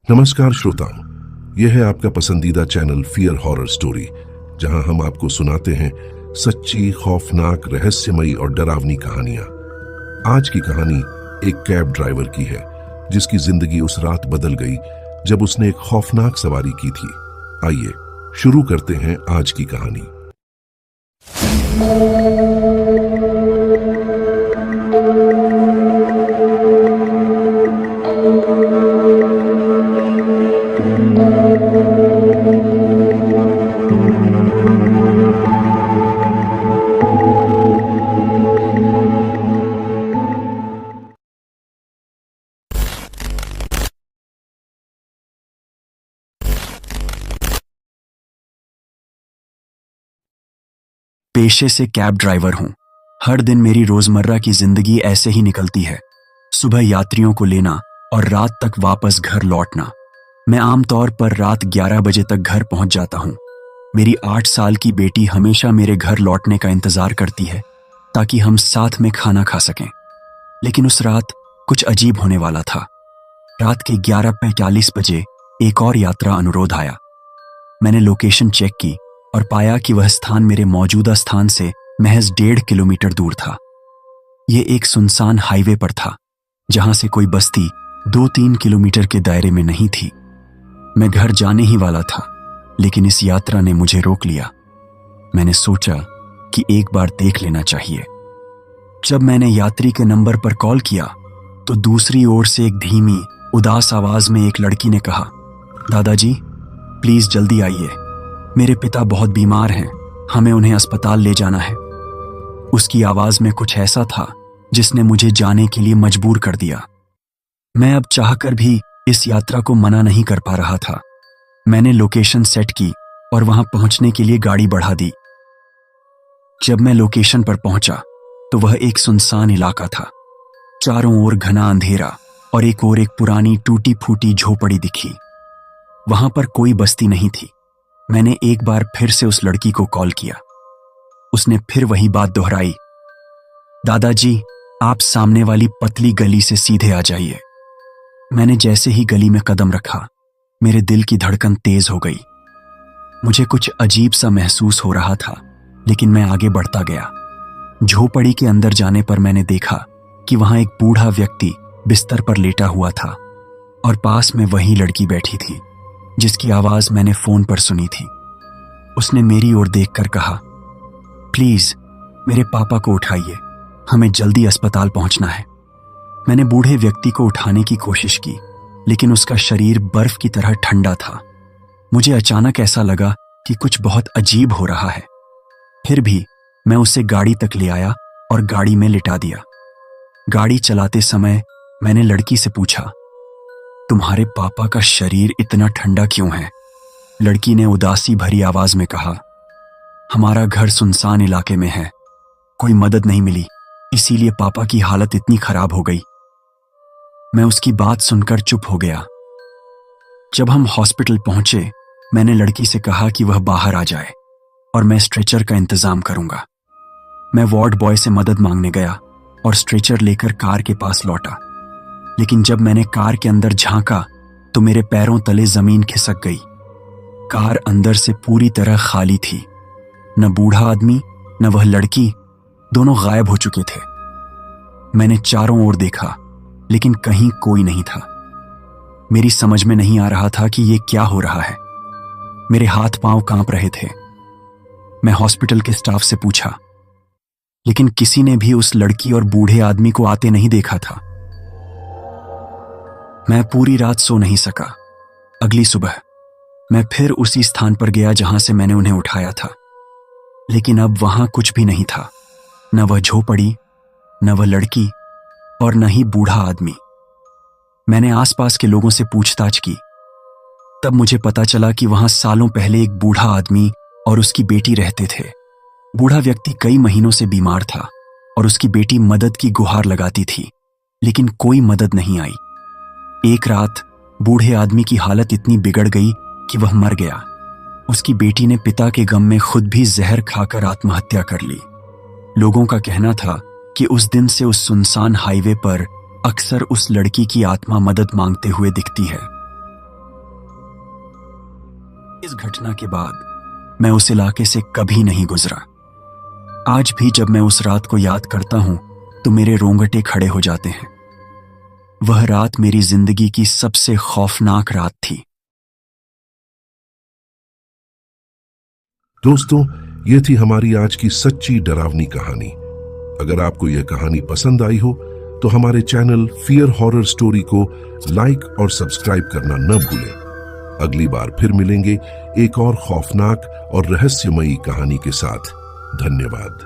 नमस्कार श्रोताओं, यह है आपका पसंदीदा चैनल फियर हॉरर स्टोरी, जहां हम आपको सुनाते हैं सच्ची, खौफनाक, रहस्यमयी और डरावनी कहानियां। आज की कहानी एक कैब ड्राइवर की है जिसकी जिंदगी उस रात बदल गई जब उसने एक खौफनाक सवारी की थी। आइए शुरू करते हैं आज की कहानी। पेशे से कैब ड्राइवर हूं। हर दिन मेरी रोजमर्रा की जिंदगी ऐसे ही निकलती है। सुबह यात्रियों को लेना और रात तक वापस घर लौटना। मैं आमतौर पर रात 11 बजे तक घर पहुंच जाता हूं। मेरी 8 साल की बेटी हमेशा मेरे घर लौटने का इंतजार करती है ताकि हम साथ में खाना खा सकें। लेकिन उस रात कुछ अजीब होने वाला था। रात के 11:45 बजे एक और यात्रा अनुरोध आया। मैंने लोकेशन चेक की और पाया कि वह स्थान मेरे मौजूदा स्थान से महज 1.5 किलोमीटर दूर था। यह एक सुनसान हाईवे पर था, जहां से कोई बस्ती 2-3 किलोमीटर के दायरे में नहीं थी। मैं घर जाने ही वाला था, लेकिन इस यात्रा ने मुझे रोक लिया। मैंने सोचा कि एक बार देख लेना चाहिए। जब मैंने यात्री के नंबर पर कॉल किया, तो दूसरी ओर से एक धीमी, उदास आवाज में एक लड़की ने कहा, दादाजी, प्लीज जल्दी आइए। मेरे पिता बहुत बीमार हैं, हमें उन्हें अस्पताल ले जाना है। उसकी आवाज में कुछ ऐसा था जिसने मुझे जाने के लिए मजबूर कर दिया। मैं अब चाहकर भी इस यात्रा को मना नहीं कर पा रहा था। मैंने लोकेशन सेट की और वहां पहुंचने के लिए गाड़ी बढ़ा दी। जब मैं लोकेशन पर पहुंचा तो वह एक सुनसान इलाका था। चारों ओर घना अंधेरा और एक ओर एक पुरानी टूटी फूटी झोपड़ी दिखी। वहां पर कोई बस्ती नहीं थी। मैंने एक बार फिर से उस लड़की को कॉल किया। उसने फिर वही बात दोहराई, दादाजी, आप सामने वाली पतली गली से सीधे आ जाइए। मैंने जैसे ही गली में कदम रखा, मेरे दिल की धड़कन तेज हो गई। मुझे कुछ अजीब सा महसूस हो रहा था, लेकिन मैं आगे बढ़ता गया। झोपड़ी के अंदर जाने पर मैंने देखा कि वहां एक बूढ़ा व्यक्ति बिस्तर पर लेटा हुआ था और पास में वही लड़की बैठी थी जिसकी आवाज मैंने फोन पर सुनी थी। उसने मेरी ओर देखकर कहा, प्लीज मेरे पापा को उठाइए, हमें जल्दी अस्पताल पहुंचना है। मैंने बूढ़े व्यक्ति को उठाने की कोशिश की, लेकिन उसका शरीर बर्फ की तरह ठंडा था। मुझे अचानक ऐसा लगा कि कुछ बहुत अजीब हो रहा है। फिर भी मैं उसे गाड़ी तक ले आया और गाड़ी में लिटा दिया। गाड़ी चलाते समय मैंने लड़की से पूछा, तुम्हारे पापा का शरीर इतना ठंडा क्यों है? लड़की ने उदासी भरी आवाज में कहा, हमारा घर सुनसान इलाके में है, कोई मदद नहीं मिली, इसीलिए पापा की हालत इतनी खराब हो गई। मैं उसकी बात सुनकर चुप हो गया। जब हम हॉस्पिटल पहुंचे, मैंने लड़की से कहा कि वह बाहर आ जाए और मैं स्ट्रेचर का इंतजाम करूंगा। मैं वार्ड बॉय से मदद मांगने गया और स्ट्रेचर लेकर कार के पास लौटा। लेकिन जब मैंने कार के अंदर झांका तो मेरे पैरों तले जमीन खिसक गई। कार अंदर से पूरी तरह खाली थी। न बूढ़ा आदमी न वह लड़की, दोनों गायब हो चुके थे। मैंने चारों ओर देखा, लेकिन कहीं कोई नहीं था। मेरी समझ में नहीं आ रहा था कि यह क्या हो रहा है। मेरे हाथ पांव कांप रहे थे। मैं हॉस्पिटल के स्टाफ से पूछा, लेकिन किसी ने भी उस लड़की और बूढ़े आदमी को आते नहीं देखा था। मैं पूरी रात सो नहीं सका। अगली सुबह मैं फिर उसी स्थान पर गया जहां से मैंने उन्हें उठाया था, लेकिन अब वहां कुछ भी नहीं था। न वह झोपड़ी, न वह लड़की और न ही बूढ़ा आदमी। मैंने आसपास के लोगों से पूछताछ की। तब मुझे पता चला कि वहां सालों पहले एक बूढ़ा आदमी और उसकी बेटी रहते थे। बूढ़ा व्यक्ति कई महीनों से बीमार था और उसकी बेटी मदद की गुहार लगाती थी, लेकिन कोई मदद नहीं आई। एक रात बूढ़े आदमी की हालत इतनी बिगड़ गई कि वह मर गया। उसकी बेटी ने पिता के गम में खुद भी जहर खाकर आत्महत्या कर ली। लोगों का कहना था कि उस दिन से उस सुनसान हाईवे पर अक्सर उस लड़की की आत्मा मदद मांगते हुए दिखती है। इस घटना के बाद मैं उस इलाके से कभी नहीं गुजरा। आज भी जब मैं उस रात को याद करता हूं तो मेरे रोंगटे खड़े हो जाते हैं। वह रात मेरी जिंदगी की सबसे खौफनाक रात थी। दोस्तों, ये थी हमारी आज की सच्ची डरावनी कहानी। अगर आपको यह कहानी पसंद आई हो तो हमारे चैनल फियर हॉरर स्टोरी को लाइक और सब्सक्राइब करना न भूलें। अगली बार फिर मिलेंगे एक और खौफनाक और रहस्यमयी कहानी के साथ। धन्यवाद।